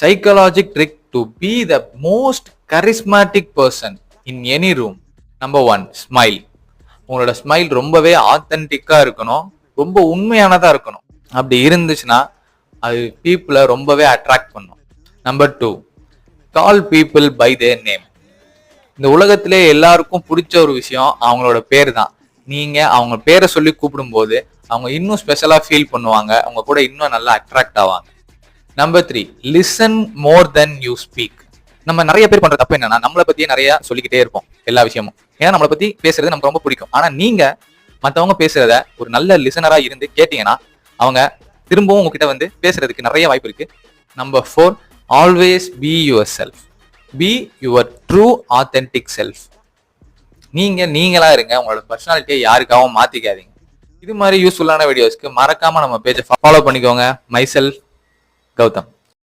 Psychological trick to be the most charismatic person in any room. Number 1, smile. உங்களோட smile ரொம்பவே ஆத்தென்டிக்கா இருக்கணும், ரொம்ப உண்மையானதா இருக்கணும். அப்படி இருந்துச்சுன்னா அது பீப்புளை ரொம்பவே அட்ராக்ட் பண்ணும். Number 2, call people by their name. இந்த உலகத்திலே எல்லாருக்கும் பிடிச்ச ஒரு விஷயம் அவங்களோட பேர் தான். நீங்க அவங்க பேரை சொல்லி கூப்பிடும் போது அவங்க இன்னும் ஸ்பெஷலா ஃபீல் பண்ணுவாங்க, அவங்க கூட இன்னும் நல்லா அட்ராக்ட் ஆவாங்க. Number 3, listen more then you speak. நம்ம நிறைய பேர் பண்ற தப்பு என்னன்னா, நம்மளை பத்தியே நிறைய சொல்லிக்கிட்டே இருப்போம் எல்லா விஷயமும். ஏன்னா நம்மளை பத்தி பேசுறது நமக்கு ரொம்ப பிடிக்கும். ஆனா நீங்க மத்தவங்க பேசுறத ஒரு நல்ல லிசனரா இருந்து கேட்டீங்கன்னா அவங்க திரும்பவும் உங்ககிட்ட வந்து பேசுறதுக்கு நிறைய வாய்ப்பு இருக்கு. Number 4, always be your self. Be your true authentic self. நீங்களா இருங்க, உங்களோட பர்சனாலிட்டியை யாருக்காகவும் மாத்திக்காதீங்க. இது மாதிரி யூஸ்ஃபுல்லான வீடியோஸ்க்கு மறக்காம நம்ம பேஜை ஃபாலோ பண்ணிக்கோங்க. Myself Gautham.